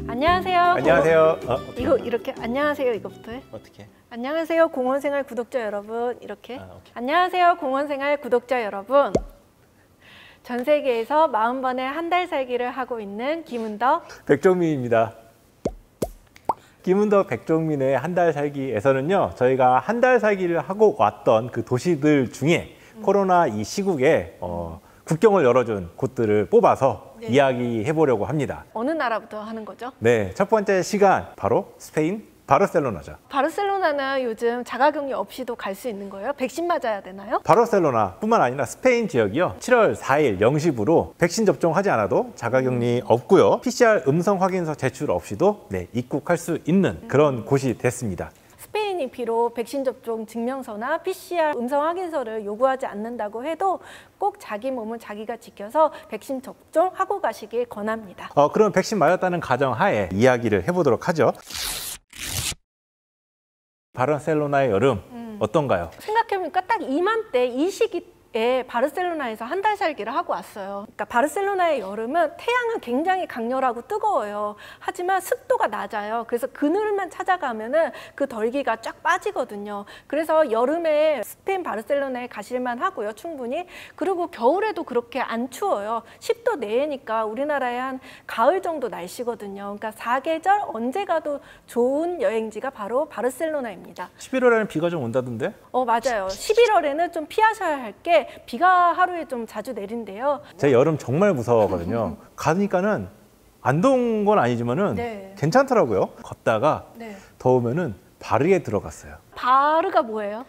안녕하세요. 안녕하세요. 이거 이렇게 안녕하세요 이거부터 해. 어떻게? 안녕하세요 공원생활 구독자 여러분 이렇게. 안녕하세요 공원생활 구독자 여러분. 전 세계에서 40번의 한 달 살기를 하고 있는 김은덕 백종민입니다. 김은덕 백종민의 한 달 살기에서는요, 저희가 한 달 살기를 하고 왔던 그 도시들 중에 코로나 이 시국에 국경을 열어준 곳들을 뽑아서 이야기해 보려고 합니다. 어느 나라부터 하는 거죠? 네, 첫 번째 시간 바로 스페인 바르셀로나죠. 바르셀로나는 요즘 자가격리 없이도 갈 수 있는 거예요? 백신 맞아야 되나요? 바르셀로나뿐만 아니라 스페인 지역이요, 7월 4일 0시부로 백신 접종하지 않아도 자가격리 없고요, PCR 음성 확인서 제출 없이도 입국할 수 있는 그런 곳이 됐습니다. 스페인이 비록 백신 접종 증명서나 PCR 음성 확인서를 요구하지 않는다고 해도 꼭 자기 몸은 자기가 지켜서 백신 접종하고 가시길 권합니다. 그럼 백신 맞았다는 가정하에 이야기를 해보도록 하죠. 바르셀로나의 여름 어떤가요? 생각해보니까 딱 이맘때 이 시기에 바르셀로나에서 한 달 살기를 하고 왔어요. 그러니까 바르셀로나의 여름은 태양은 굉장히 강렬하고 뜨거워요. 하지만 습도가 낮아요. 그래서 그늘만 찾아가면은 그 덜기가 쫙 빠지거든요. 그래서 여름에 스페인 바르셀로나에 가실만 하고요, 충분히. 그리고 겨울에도 그렇게 안 추워요. 10도 내외니까 우리나라의 한 가을 정도 날씨거든요. 그러니까 사계절 언제 가도 좋은 여행지가 바로 바르셀로나입니다. 11월에는 비가 좀 온다던데? 맞아요. 11월에는 좀 피하셔야 할 게 비가 하루에 좀 자주 내린대요. 제 여름 정말 무서워하거든요. 가니까는 안 더운 건 아니지만은 괜찮더라고요. 걷다가 더우면은 바르에 들어갔어요. 바르가 뭐예요?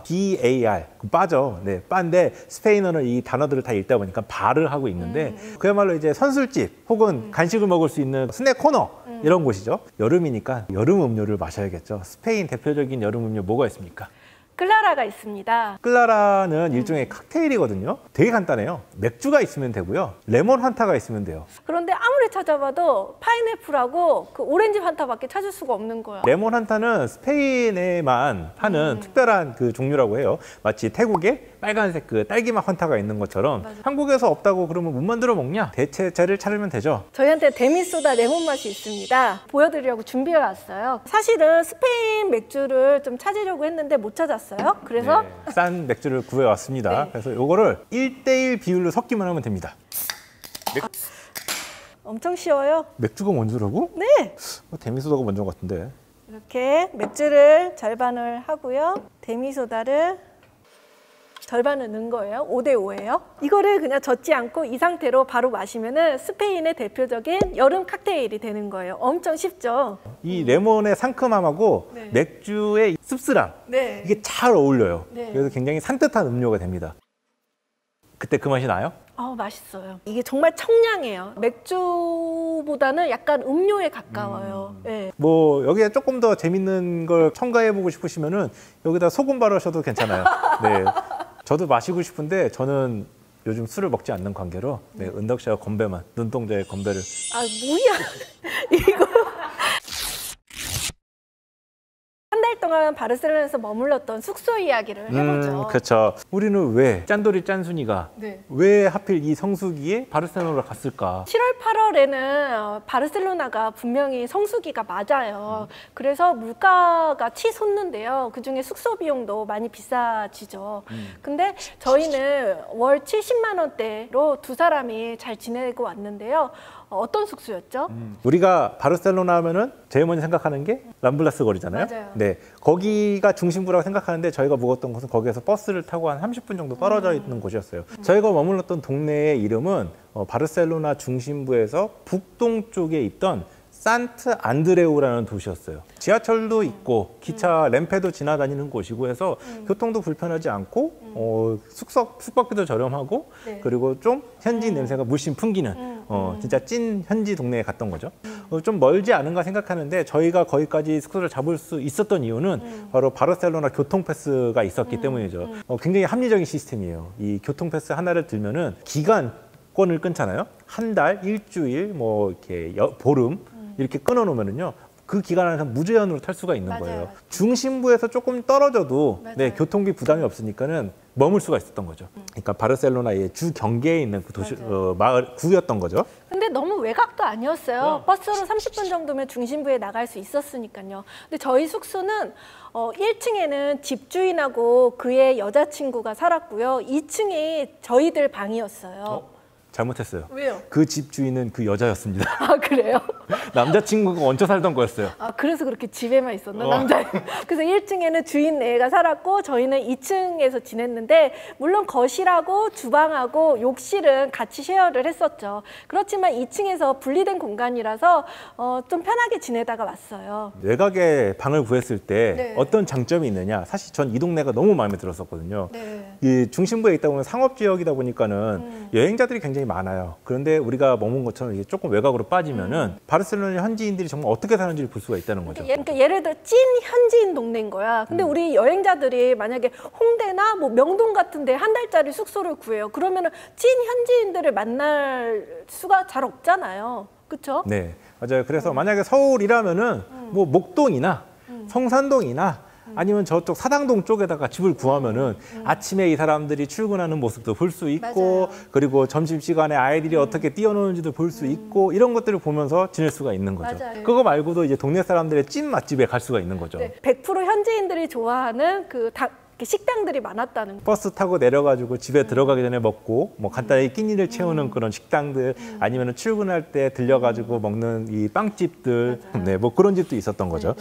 BAR, 빠져. 네, 빠인데 스페인어는 이 단어들을 다 읽다 보니까 바르 하고 있는데 그야말로 이제 선술집 혹은 간식을 먹을 수 있는 스낵 코너 이런 곳이죠. 여름이니까 여름 음료를 마셔야겠죠. 스페인 대표적인 여름 음료 뭐가 있습니까? 클라라가 있습니다. 클라라는 일종의 칵테일이거든요. 되게 간단해요. 맥주가 있으면 되고요, 레몬 환타가 있으면 돼요. 그런데 아무리 찾아봐도 파인애플하고 그 오렌지 환타밖에 찾을 수가 없는 거야. 레몬 환타는 스페인에만 파는 특별한 그 종류라고 해요. 마치 태국에 빨간색 그 딸기맛 환타가 있는 것처럼. 한국에서 없다고 그러면 못 만들어 먹냐? 대체제를 찾으면 되죠. 저희한테 데미소다 레몬 맛이 있습니다. 보여드리려고 준비해 왔어요. 사실은 스페인 맥주를 좀 찾으려고 했는데 못 찾았어요. 그래서 싼 맥주를 구해왔습니다. 그래서 요거를 1:1 비율로 섞기만 하면 됩니다. 엄청 쉬워요. 맥주가 먼저라고? 네. 데미소다가 먼저 같은데. 이렇게 맥주를 절반을 하고요, 데미소다를 절반을 넣은 거예요. 5:5예요. 이거를 그냥 젓지 않고 이 상태로 바로 마시면은 스페인의 대표적인 여름 칵테일이 되는 거예요. 엄청 쉽죠? 이 레몬의 상큼함하고 맥주의 씁쓸함, 이게 잘 어울려요. 그래서 굉장히 산뜻한 음료가 됩니다. 그때 그 맛이 나요? 맛있어요. 이게 정말 청량해요. 맥주보다는 약간 음료에 가까워요. 뭐 여기에 조금 더 재밌는 걸 첨가해보고 싶으시면은 여기다 소금 바르셔도 괜찮아요. 저도 마시고 싶은데 저는 요즘 술을 먹지 않는 관계로 은덕 씨와 건배만, 눈동자에 건배를. 뭐야 이거. 한 달 동안 바르셀로나에서 머물렀던 숙소 이야기를 해보죠. 그렇죠. 우리는 왜 짠돌이 짠순이가 왜 하필 이 성수기에 바르셀로나를 갔을까? 7월, 8월에는 바르셀로나가 분명히 성수기가 맞아요. 그래서 물가가 치솟는데요. 그중에 숙소 비용도 많이 비싸지죠. 근데 저희는 월 70만 원대로 두 사람이 잘 지내고 왔는데요. 어떤 숙소였죠? 우리가 바르셀로나 하면은 제일 먼저 생각하는 게 람블라스 거리잖아요. 맞아요. 거기가 중심부라고 생각하는데 저희가 묵었던 곳은 거기에서 버스를 타고 한 30분 정도 떨어져 있는 곳이었어요. 저희가 머물렀던 동네의 이름은 바르셀로나 중심부에서 북동쪽에 있던 산트 안드레우라는 도시였어요. 지하철도 있고 기차 램페도 지나다니는 곳이고 해서 교통도 불편하지 않고 숙박비도 저렴하고 그리고 좀 현지 냄새가 물씬 풍기는 진짜 찐 현지 동네에 갔던 거죠. 좀 멀지 않은가 생각하는데 저희가 거기까지 숙소를 잡을 수 있었던 이유는 바로 바르셀로나 교통패스가 있었기 때문이죠. 굉장히 합리적인 시스템이에요. 이 교통패스 하나를 들면은 기간권을 끊잖아요. 한 달, 일주일, 뭐 이렇게 보름 이렇게 끊어놓으면은요, 그 기간 안에서 무제한으로 탈 수가 있는 맞아요. 거예요. 중심부에서 조금 떨어져도 네, 맞아요. 교통비 부담이 없으니까는 머물 수가 있었던 거죠. 그러니까 바르셀로나의 주 경계에 있는 그 도시 마을 구였던 거죠. 근데 너무 외곽도 아니었어요. 버스로 30분 정도면 중심부에 나갈 수 있었으니까요. 근데 저희 숙소는 1층에는 집주인하고 그의 여자친구가 살았고요. 2층이 저희들 방이었어요. 잘못했어요. 왜요? 그 집 주인은 그 여자였습니다. 아, 그래요? 남자친구가 얹혀 살던 거였어요. 아, 그래서 그렇게 집에만 있었나, 남자? 그래서 1층에는 주인 애가 살았고 저희는 2층에서 지냈는데 물론 거실하고 주방하고 욕실은 같이 쉐어를 했었죠. 그렇지만 2층에서 분리된 공간이라서 좀 편하게 지내다가 왔어요. 외곽에 방을 구했을 때 네. 어떤 장점이 있느냐. 사실 전 이 동네가 너무 마음에 들었었거든요. 네. 이 중심부에 있다 보면 상업지역이다 보니까는 여행자들이 굉장히 많아요. 그런데 우리가 머문 것처럼 이게 조금 외곽으로 빠지면은 바르셀로나 현지인들이 정말 어떻게 사는지를 볼 수가 있다는 거죠. 그러니까 예를 들어 찐 현지인 동네인 거야. 근데 우리 여행자들이 만약에 홍대나 뭐 명동 같은데 한 달짜리 숙소를 구해요. 그러면은 찐 현지인들을 만날 수가 잘 없잖아요. 그렇죠? 네, 맞아요. 그래서 만약에 서울이라면은 뭐 목동이나 성산동이나 아니면 저쪽 사당동 쪽에다가 집을 구하면은 아침에 이 사람들이 출근하는 모습도 볼 수 있고 맞아요. 그리고 점심시간에 아이들이 어떻게 뛰어노는지도 볼 수 있고 이런 것들을 보면서 지낼 수가 있는 거죠. 맞아요. 그거 말고도 이제 동네 사람들의 찐 맛집에 갈 수가 있는 거죠. 네, 100% 현지인들이 좋아하는 식당들이 많았다는 거. 버스 타고 내려가지고 집에 들어가기 전에 먹고 뭐 간단히 끼니를 채우는 그런 식당들 아니면 출근할 때 들려가지고 먹는 이 빵집들 네, 뭐 그런 집도 있었던 거죠.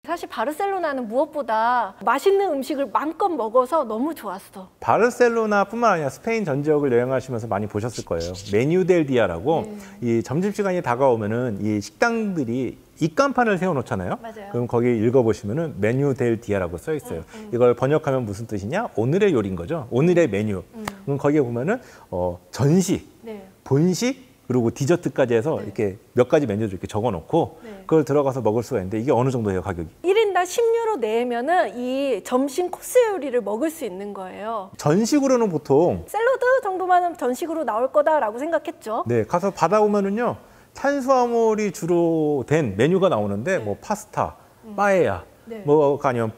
사실 바르셀로나는 무엇보다 맛있는 음식을 마음껏 먹어서 너무 좋았어. 바르셀로나뿐만 아니라 스페인 전 지역을 여행하시면서 많이 보셨을 거예요. 메뉴 델 디아라고 이 점심시간이 다가오면은 이 식당들이 입간판을 세워놓잖아요. 맞아요. 그럼 거기 읽어보시면은 메뉴 델 디아라고 써 있어요. 이걸 번역하면 무슨 뜻이냐? 오늘의 요리인 거죠. 오늘의 메뉴. 그럼 거기에 보면은 전식, 네. 본식, 그리고 디저트까지 해서 이렇게 몇 가지 메뉴를 이렇게 적어놓고 그걸 들어가서 먹을 수가 있는데 이게 어느 정도예요, 가격이? 1인당 10유로 내면은 이 점심 코스 요리를 먹을 수 있는 거예요. 전식으로는 보통 샐러드 정도만은 전식으로 나올 거다라고 생각했죠. 네, 가서 받아오면은요 탄수화물이 주로 된 메뉴가 나오는데 뭐 파스타, 빠에야, 네. 뭐 아니면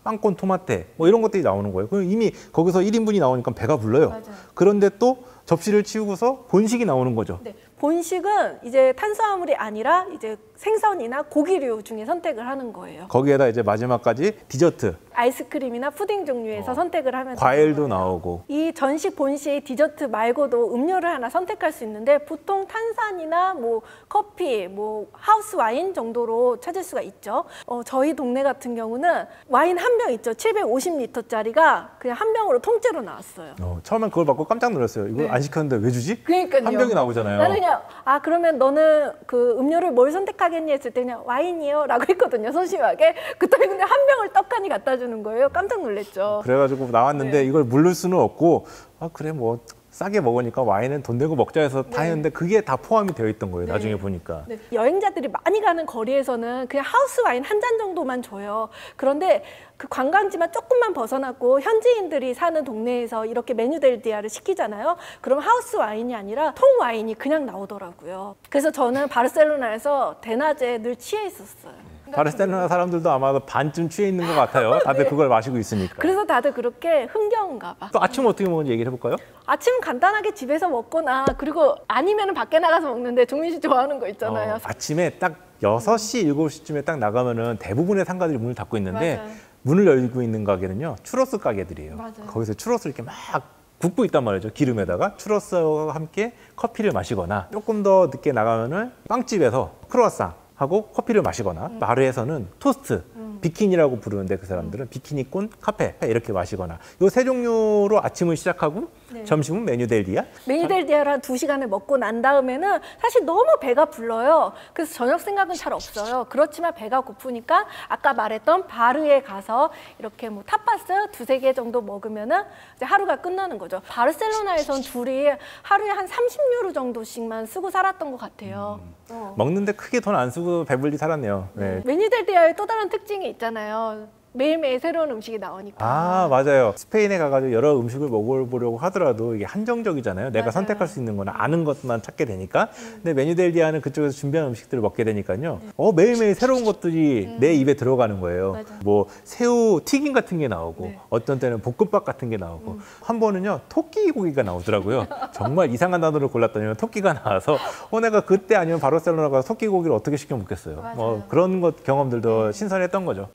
빵콘 토마테 뭐 이런 것들이 나오는 거예요. 그럼 이미 거기서 1인분이 나오니까 배가 불러요. 맞아요. 그런데 또 접시를 치우고서 본식이 나오는 거죠. 네. 본식은 이제 탄수화물이 아니라 이제 생선이나 고기류 중에 선택을 하는 거예요. 거기에다 이제 마지막까지 디저트, 아이스크림이나 푸딩 종류에서 선택을 하면 과일도 되는 거예요. 나오고. 이 전식, 본식, 디저트 말고도 음료를 하나 선택할 수 있는데 보통 탄산이나 뭐 커피, 뭐 하우스 와인 정도로 찾을 수가 있죠. 저희 동네 같은 경우는 와인 한 병 있죠. 750리터짜리가 그냥 한 병으로 통째로 나왔어요. 처음엔 그걸 받고 깜짝 놀랐어요. 이걸 안 시켰는데 왜 주지? 그러니까요. 한 병이 나오잖아요. 나는 그냥 그러면 너는 그 음료를 뭘 선택하겠니 했을 때 그냥 와인이요 라고 했거든요. 소심하게. 그랬더니 근데 한 병을 떡하니 갖다 주는 거예요. 깜짝 놀랐죠. 그래가지고 나왔는데 이걸 물릴 수는 없고 그래 뭐 싸게 먹으니까 와인은 돈 내고 먹자 해서 다 했는데 그게 다 포함이 되어 있던 거예요. 나중에 보니까. 네. 여행자들이 많이 가는 거리에서는 그냥 하우스 와인 한 잔 정도만 줘요. 그런데 그 관광지만 조금만 벗어났고 현지인들이 사는 동네에서 이렇게 메뉴 델 디아를 시키잖아요. 그럼 하우스 와인이 아니라 통 와인이 그냥 나오더라고요. 그래서 저는 바르셀로나에서 대낮에 늘 취해 있었어요. 바르셀로나 사람들도 아마 반쯤 취해 있는 것 같아요. 다들 그걸 마시고 있으니까. 그래서 다들 그렇게 흥겨운가 봐. 또 아침 어떻게 먹는지 얘기를 해볼까요? 아침 간단하게 집에서 먹거나 그리고 아니면 밖에 나가서 먹는데 종민 씨 좋아하는 거 있잖아요. 아침에 딱 6시, 7시쯤에 딱 나가면은 대부분의 상가들이 문을 닫고 있는데 맞아요. 문을 열고 있는 가게는요. 추러스 가게들이에요. 맞아요. 거기서 추러스를 이렇게 막 굽고 있단 말이죠. 기름에다가 추러스와 함께 커피를 마시거나 조금 더 늦게 나가면은 빵집에서 크루아상 하고 커피를 마시거나 마르에서는 토스트, 비키니라고 부르는데 그 사람들은 비키니콘 카페 이렇게 마시거나 요 세 종류로 아침을 시작하고 점심은 메뉴 델 디아. 메뉴 델 디아를 한 2시간을 먹고 난 다음에는 사실 너무 배가 불러요. 그래서 저녁 생각은 잘 없어요. 그렇지만 배가 고프니까 아까 말했던 바르에 가서 이렇게 뭐 타파스 2-3개 정도 먹으면은 이제 하루가 끝나는 거죠. 바르셀로나에선 둘이 하루에 한 30유로 정도씩만 쓰고 살았던 것 같아요. 먹는데 크게 돈 안 쓰고 배불리 살았네요. 네. 메뉴 델 디아의 또 다른 특징이 있잖아요. 매일매일 새로운 음식이 나오니까. 아, 맞아요. 스페인에 가가지고 여러 음식을 먹어보려고 하더라도 이게 한정적이잖아요. 내가 맞아요. 선택할 수 있는 거는 아는 것만 찾게 되니까. 근데 메뉴델디아는 그쪽에서 준비한 음식들을 먹게 되니까요. 매일매일 새로운 것들이 내 입에 들어가는 거예요. 맞아요. 뭐 새우 튀김 같은 게 나오고 네. 어떤 때는 볶음밥 같은 게 나오고 한 번은요 토끼 고기가 나오더라고요. 정말 이상한 단어를 골랐더니 토끼가 나와서 내가 그때 아니면 바르셀로나 가서 토끼 고기를 어떻게 시켜 먹겠어요. 맞아요. 그런 것 경험들도 신선했던 거죠.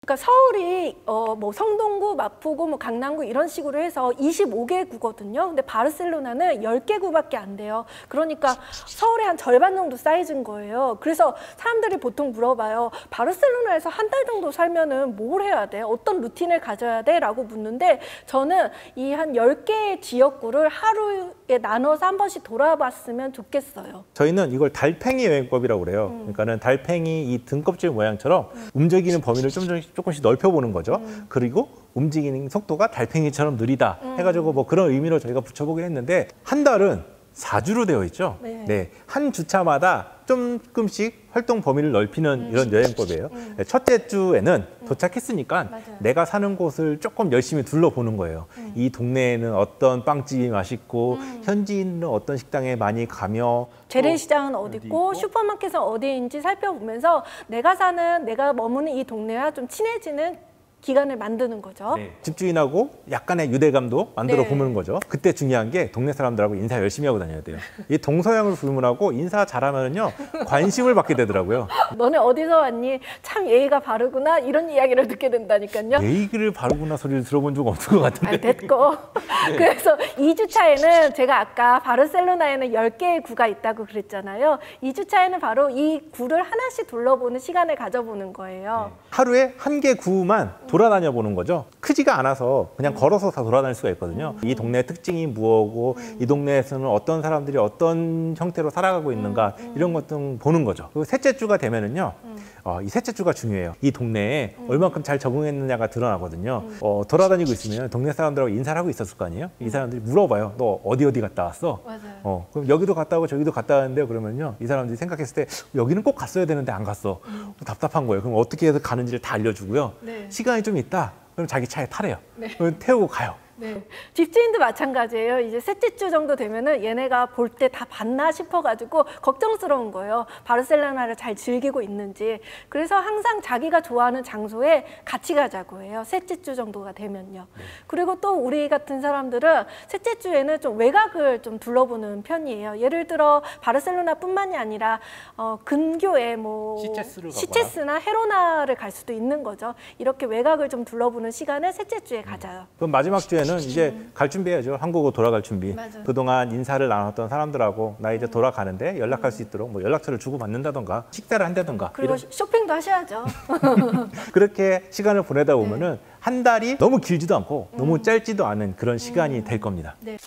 그러니까 서울이 뭐 성동구, 마포구, 뭐 강남구 이런 식으로 해서 25개구거든요. 근데 바르셀로나는 10개구밖에 안 돼요. 그러니까 서울의 한 절반 정도 사이즈인 거예요. 그래서 사람들이 보통 물어봐요. 바르셀로나에서 한 달 정도 살면은 뭘 해야 돼? 어떤 루틴을 가져야 돼? 라고 묻는데 저는 이 한 10개의 지역구를 하루에 나눠서 한 번씩 돌아봤으면 좋겠어요. 저희는 이걸 달팽이 여행법이라고 그래요. 그러니까는 달팽이 이 등껍질 모양처럼 움직이는 범위를 조금씩 넓혀보는 거죠. 그리고 움직이는 속도가 달팽이처럼 느리다 해가지고 뭐 그런 의미로 저희가 붙여보긴 했는데 한 달은 4주로 되어 있죠. 네. 한 주차마다 조금씩 활동 범위를 넓히는 이런 여행법이에요. 첫째 주에는 도착했으니까 맞아요. 내가 사는 곳을 조금 열심히 둘러보는 거예요. 이 동네에는 어떤 빵집이 맛있고 현지인은 어떤 식당에 많이 가며 재래시장은 어디 있고 슈퍼마켓은 어디인지 살펴보면서 내가 머무는 이 동네와 좀 친해지는 기간을 만드는 거죠. 집주인하고 약간의 유대감도 만들어 네. 보는 거죠. 그때 중요한 게 동네 사람들하고 인사 열심히 하고 다녀야 돼요. 이 동서양을 불문하고 인사 잘하면요 관심을 받게 되더라고요. 너네 어디서 왔니? 참 예의가 바르구나 이런 이야기를 듣게 된다니까요. 예의를 바르구나 소리를 들어본 적 없는 것 같은데. 아니, 됐고. 그래서 2주차에는 제가 아까 바르셀로나에는 10개의 구가 있다고 그랬잖아요. 2주차에는 바로 이 구를 하나씩 둘러보는 시간을 가져보는 거예요. 하루에 한 개 구만 돌아다녀 보는 거죠. 크지가 않아서 그냥 걸어서 다 돌아다닐 수가 있거든요. 이 동네의 특징이 무엇고 이 동네에서는 어떤 사람들이 어떤 형태로 살아가고 있는가 이런 것들 보는 거죠. 그리고 셋째 주가 되면은요. 이 셋째 주가 중요해요. 이 동네에 얼만큼 잘 적응했느냐가 드러나거든요. 돌아다니고 있으면 동네 사람들하고 인사를 하고 있었을 거 아니에요. 이 사람들이 물어봐요. 너 어디 갔다 왔어? 맞아요. 그럼 여기도 갔다 오고 저기도 갔다 왔는데요. 그러면요. 이 사람들이 생각했을 때 여기는 꼭 갔어야 되는데 안 갔어. 답답한 거예요. 그럼 어떻게 해서 가는지를 다 알려주고요. 네. 시간이 좀 있다. 그럼 자기 차에 타래요. 그럼 태우고 가요. 네. 집주인도 마찬가지예요. 이제 셋째 주 정도 되면은 얘네가 볼 때 다 봤나 싶어가지고 걱정스러운 거예요. 바르셀로나를 잘 즐기고 있는지. 그래서 항상 자기가 좋아하는 장소에 같이 가자고 해요. 셋째 주 정도가 되면요. 그리고 또 우리 같은 사람들은 셋째 주에는 좀 외곽을 좀 둘러보는 편이에요. 예를 들어 바르셀로나뿐만이 아니라 근교에 뭐 시체스나 헤로나를 갈 수도 있는 거죠. 이렇게 외곽을 좀 둘러보는 시간을 셋째 주에 가져요. 그럼 마지막 주에는 이제 갈 준비해야죠. 한국으로 돌아갈 준비. 맞아요. 그동안 인사를 나눴던 사람들하고 나 이제 돌아가는데 연락할 수 있도록 뭐 연락처를 주고 받는다던가 식사를 한다던가 그리고 쇼핑도 하셔야죠. 그렇게 시간을 보내다 보면은 한 달이 너무 길지도 않고 너무 짧지도 않은 그런 시간이 될 겁니다. 네.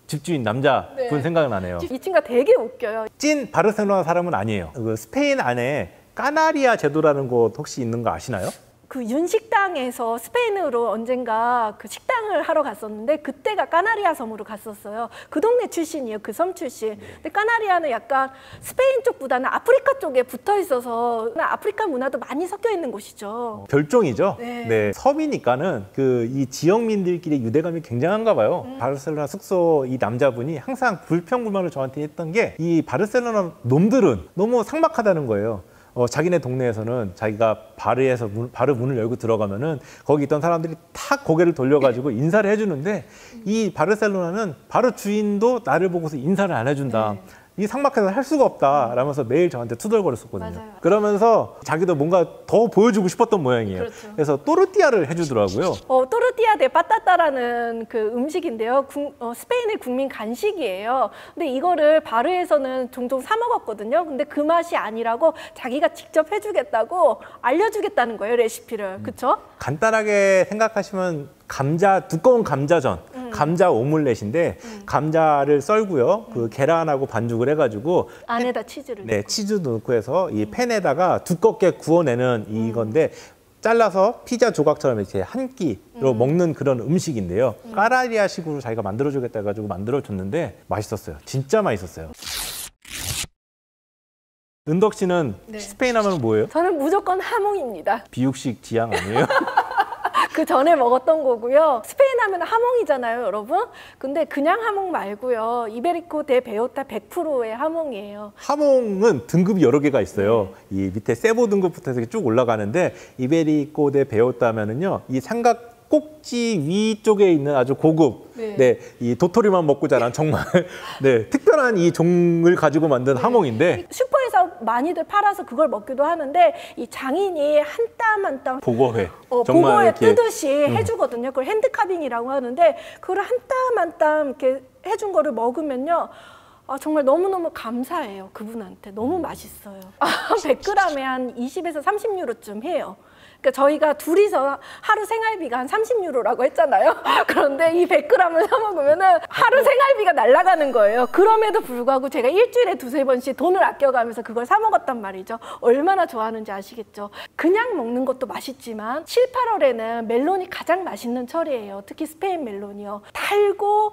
집주인 남자분 생각나네요. 이 친구가 되게 웃겨요. 찐 바르셀로나 사람은 아니에요. 그 스페인 안에 까나리아 제도라는 곳 혹시 있는 거 아시나요? 그 윤식당에서 스페인으로 언젠가 그 식당을 하러 갔었는데 그때가 까나리아 섬으로 갔었어요. 그 동네 출신이에요. 그 섬 출신. 근데 까나리아는 약간 스페인 쪽보다는 아프리카 쪽에 붙어 있어서 아프리카 문화도 많이 섞여 있는 곳이죠. 별종이죠. 네. 섬이니까는 그 이 지역민들끼리 유대감이 굉장한가 봐요. 바르셀로나 숙소 이 남자분이 항상 불평불만을 저한테 했던 게 이 바르셀로나 놈들은 너무 삭막하다는 거예요. 자기네 동네에서는 자기가 바르 문을 열고 들어가면은 거기 있던 사람들이 탁 고개를 돌려가지고 인사를 해주는데 이 바르셀로나는 바로 주인도 나를 보고서 인사를 안 해준다. 이 삭막해서 할 수가 없다 라면서 매일 저한테 투덜거렸었거든요. 맞아요. 그러면서 자기도 뭔가 더 보여주고 싶었던 모양이에요. 그렇죠. 그래서 또르띠아를 해주더라고요. 또르띠아 데 빠따따라는 그 음식인데요. 스페인의 국민 간식이에요. 근데 이거를 바르에서는 종종 사 먹었거든요. 근데 그 맛이 아니라고 자기가 직접 해주겠다고 알려주겠다는 거예요, 레시피를. 그쵸? 간단하게 생각하시면 두꺼운 감자전, 감자 오믈렛인데 감자를 썰고요. 그 계란하고 반죽을 해가지고 안에다 치즈를 네, 치즈도 넣고 해서 이 팬에다가 두껍게 구워내는 이건데 잘라서 피자 조각처럼 이렇게 한 끼로 먹는 그런 음식인데요. 까나리아식으로 자기가 만들어주겠다 해가지고 만들어줬는데 맛있었어요. 진짜 맛있었어요. 은덕 씨는 네. 스페인 하면 뭐예요? 저는 무조건 하몽입니다. 비육식 지향 아니에요? 그 전에 먹었던 거고요. 스페인 하면 하몽이잖아요, 여러분. 근데 그냥 하몽 말고요. 이베리코 데 베오타 100%의 하몽이에요. 하몽은 등급이 여러 개가 있어요. 이 밑에 세보 등급부터 해서 쭉 올라가는데 이베리코 데 베오타면은요, 이 삼각 꼭지 위쪽에 있는 아주 고급, 네. 이 도토리만 먹고 자란 정말 특별한 이 종을 가지고 만든 하몽인데 슈퍼에서 많이들 팔아서 그걸 먹기도 하는데 이 장인이 한 땀 한 땀 보거회 보거에 이렇게 뜨듯이 해주거든요. 그걸 핸드카빙이라고 하는데 그걸 한 땀 한 땀 이렇게 해준 거를 먹으면요. 정말 너무너무 감사해요. 그분한테. 너무 맛있어요. 100g에 한 20에서 30유로쯤 해요. 그러니까 저희가 둘이서 하루 생활비가 한 30유로라고 했잖아요. 그런데 이 100g을 사 먹으면은 하루 생활비가 날아가는 거예요. 그럼에도 불구하고 제가 일주일에 두세 번씩 돈을 아껴가면서 그걸 사 먹었단 말이죠. 얼마나 좋아하는지 아시겠죠? 그냥 먹는 것도 맛있지만 7, 8월에는 멜론이 가장 맛있는 철이에요. 특히 스페인 멜론이요. 달고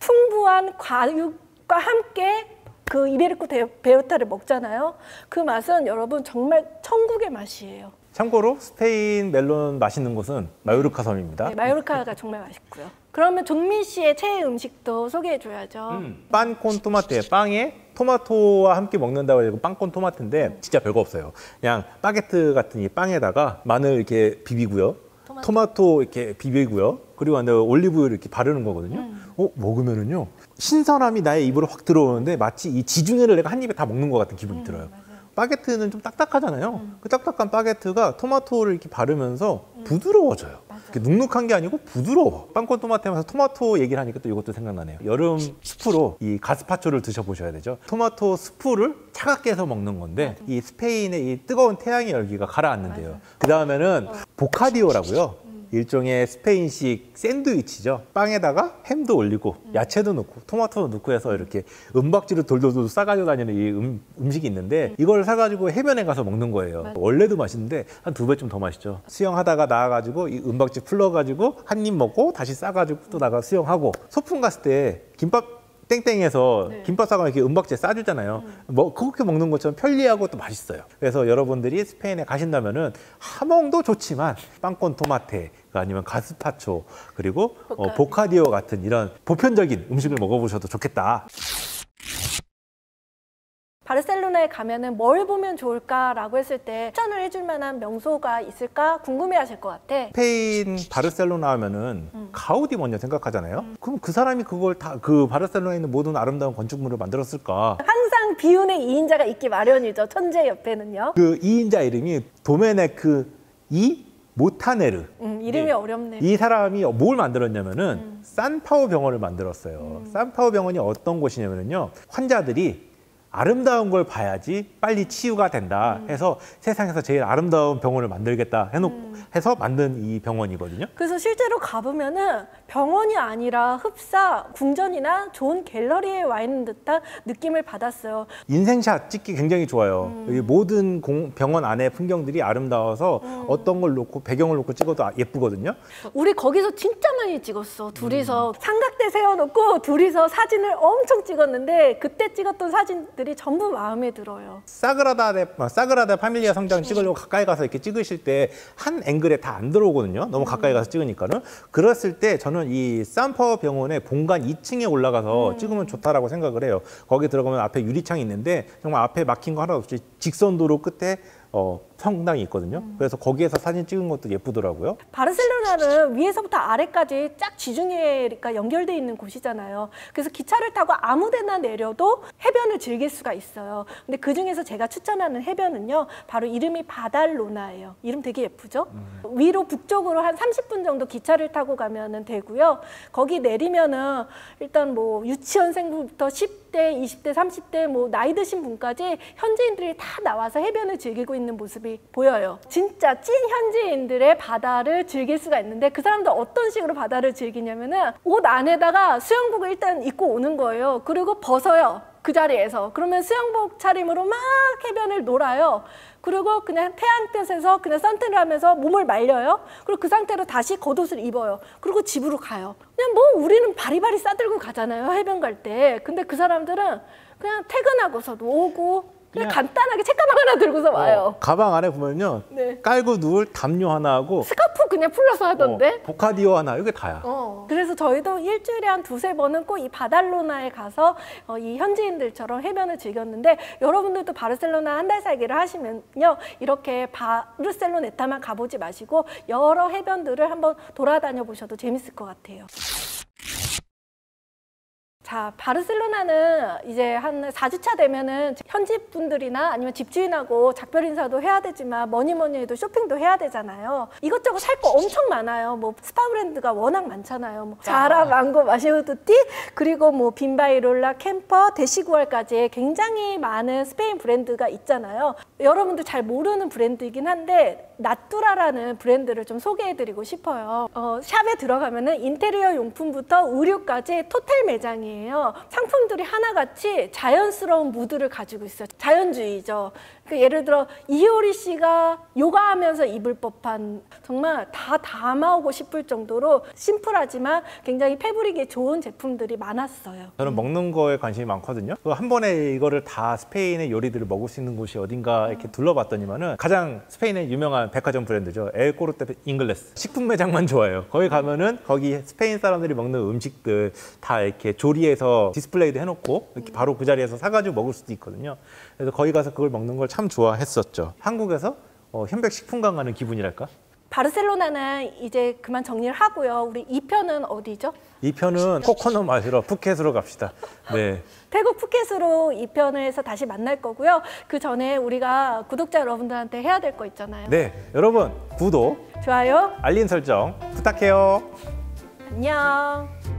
풍부한 과육과 함께 그 이베리코 베오타를 먹잖아요. 그 맛은 여러분 정말 천국의 맛이에요. 참고로 스페인 멜론 맛있는 곳은 마요르카 섬입니다. 네, 마요르카가 정말 맛있고요. 그러면 종민 씨의 최애 음식도 소개해 줘야죠. 빵콘 토마토에 빵에 토마토와 함께 먹는다고 해서 빵콘 토마토인데 진짜 별거 없어요. 그냥 바게트 같은 이 빵에다가 마늘 이렇게 비비고요. 토마토 이렇게 비비고요. 그리고 올리브유를 이렇게 바르는 거거든요. 먹으면은요. 신선함이 나의 입으로 확 들어오는데 마치 이 지중해를 내가 한 입에 다 먹는 것 같은 기분이 들어요. 맞아요. 바게트는 좀 딱딱하잖아요. 그 딱딱한 바게트가 토마토를 이렇게 바르면서 부드러워져요. 이렇게 눅눅한 게 아니고 부드러워. 빵콘 토마토 하면서 토마토 얘기를 하니까 또 이것도 생각나네요. 여름 스프로 이 가스파초를 드셔보셔야 되죠. 토마토 스프를 차갑게 해서 먹는 건데 이 스페인의 이 뜨거운 태양의 열기가 가라앉는데요. 그 다음에는 보카디오라고요. 일종의 스페인식 샌드위치죠. 빵에다가 햄도 올리고 야채도 넣고 토마토도 넣고 해서 이렇게 은박지를 돌돌돌 싸가지고 다니는 이 음식이 있는데 이걸 사가지고 해변에 가서 먹는 거예요. 원래도 맛있는데 한 2배쯤 더 맛있죠. 수영하다가 나와가지고 이 은박지 풀러가지고 한 입 먹고 다시 싸가지고 또 나가 수영하고 소풍 갔을 때 김밥 땡땡에서 김밥 싸가 이렇게 은박지에 싸주잖아요. 그렇게 먹는 것처럼 편리하고 또 맛있어요. 그래서 여러분들이 스페인에 가신다면은 하몽도 좋지만 빵콘 토마테 아니면 가스파초 그리고 보카디오 같은 이런 보편적인 음식을 먹어보셔도 좋겠다. 바르셀로나에 가면은 뭘 보면 좋을까라고 했을 때 추천을 해줄 만한 명소가 있을까 궁금해하실 것 같아. 스페인 바르셀로나 하면은 가우디 먼저 생각하잖아요. 그럼 그 사람이 그걸 다 그 바르셀로나에 있는 모든 아름다운 건축물을 만들었을까? 항상 비운의 2인자가 있기 마련이죠. 천재 옆에는요. 그 2인자 이름이 도메네크 이 모타네르. 이름이 어렵네. 이 사람이 뭘 만들었냐면은 산파오 병원을 만들었어요. 산파오 병원이 어떤 곳이냐면요. 환자들이 아름다운 걸 봐야지 빨리 치유가 된다 해서 세상에서 제일 아름다운 병원을 만들겠다 해서 만든 이 병원이거든요. 그래서 실제로 가보면은 병원이 아니라 흡사, 궁전이나 좋은 갤러리에 와 있는 듯한 느낌을 받았어요. 인생샷 찍기 굉장히 좋아요. 여기 모든 병원 안에 풍경들이 아름다워서 어떤 걸 놓고 배경을 놓고 찍어도 예쁘거든요. 우리 거기서 진짜 많이 찍었어. 둘이서 삼각대 세워놓고 둘이서 사진을 엄청 찍었는데 그때 찍었던 사진들이 전부 마음에 들어요. 사그라다 파밀리아 성당 찍으려고 가까이 가서 이렇게 찍으실 때 한 앵글에 다 안 들어오거든요. 너무 가까이 가서 찍으니까는. 그랬을 때 저는 이 산파오 병원의 본관 2층에 올라가서 찍으면 좋다라고 생각을 해요. 거기 들어가면 앞에 유리창이 있는데 정말 앞에 막힌 거 하나도 없이 직선도로 끝에 성당이 있거든요. 그래서 거기에서 사진 찍은 것도 예쁘더라고요. 바르셀로나는 위에서부터 아래까지 쫙 지중해가 연결돼 있는 곳이잖아요. 그래서 기차를 타고 아무 데나 내려도 해변을 즐길 수가 있어요. 근데 그중에서 제가 추천하는 해변은요. 바로 이름이 바달로나예요. 이름 되게 예쁘죠? 위로 북쪽으로 한 30분 정도 기차를 타고 가면 되고요. 거기 내리면은 일단 뭐 유치원생부터 10대, 20대, 30대 뭐 나이 드신 분까지 현지인들이 다 나와서 해변을 즐기고 있는 모습이 보여요. 진짜 찐 현지인들의 바다를 즐길 수가 있는데 그 사람들 어떤 식으로 바다를 즐기냐면은 옷 안에다가 수영복을 일단 입고 오는 거예요. 그리고 벗어요. 그 자리에서. 그러면 수영복 차림으로 막 해변을 놀아요. 그리고 그냥 태양볕에서 그냥 선탠을 하면서 몸을 말려요. 그리고 그 상태로 다시 겉옷을 입어요. 그리고 집으로 가요. 그냥 뭐 우리는 바리바리 싸들고 가잖아요. 해변 갈 때. 근데 그 사람들은 그냥 퇴근하고서도 오고 그냥 간단하게 책가방 하나 들고서 와요. 가방 안에 보면요. 네. 깔고 누울 담요 하나 하고 스카프 그냥 풀러서 하던데. 보카디오 하나 이게 다야. 그래서 저희도 일주일에 한 두세 번은 꼭 이 바달로나에 가서 이 현지인들처럼 해변을 즐겼는데 여러분들도 바르셀로나 한 달 살기를 하시면요. 이렇게 바르셀로네타만 가보지 마시고 여러 해변들을 한번 돌아다녀 보셔도 재밌을 것 같아요. 자, 바르셀로나는 이제 한 4주차 되면은 현지 분들이나 아니면 집주인하고 작별 인사도 해야 되지만 뭐니 해도 쇼핑도 해야 되잖아요. 이것저것 살 거 엄청 많아요. 뭐 스파 브랜드가 워낙 많잖아요. 뭐 자라, 망고, 마시우두띠, 그리고 뭐 빈바이롤라, 캠퍼, 데시구알까지 굉장히 많은 스페인 브랜드가 있잖아요. 여러분들 잘 모르는 브랜드이긴 한데 나뚜라라는 브랜드를 좀 소개해드리고 싶어요. 샵에 들어가면은 인테리어 용품부터 의류까지 토탈 매장이에요. 상품들이 하나같이 자연스러운 무드를 가지고 있어요. 자연주의죠. 그러니까 예를 들어 이효리 씨가 요가하면서 입을 법한 정말 다 담아오고 싶을 정도로 심플하지만 굉장히 패브릭이 좋은 제품들이 많았어요. 저는 먹는 거에 관심이 많거든요. 한 번에 이거를 다 스페인의 요리들을 먹을 수 있는 곳이 어딘가 이렇게 둘러봤더니만은 가장 스페인의 유명한 백화점 브랜드죠. 엘 코르테 잉글레스. 식품 매장만 좋아해요. 거기 가면은 거기 스페인 사람들이 먹는 음식들 다 이렇게 조리해서 디스플레이도 해놓고 이렇게 바로 그 자리에서 사가지고 먹을 수도 있거든요. 그래서 거기 가서 그걸 먹는 걸 참 좋아했었죠. 한국에서 현백 식품관 가는 기분이랄까? 바르셀로나는 이제 그만 정리를 하고요. 우리 2편은 어디죠? 2편은 코코넛 마시러 푸켓으로 갑시다. 네. 태국 푸켓으로 2편을 해서 다시 만날 거고요. 그 전에 우리가 구독자 여러분들한테 해야 될 거 있잖아요. 네, 여러분 구독, 좋아요, 알림 설정 부탁해요. 안녕.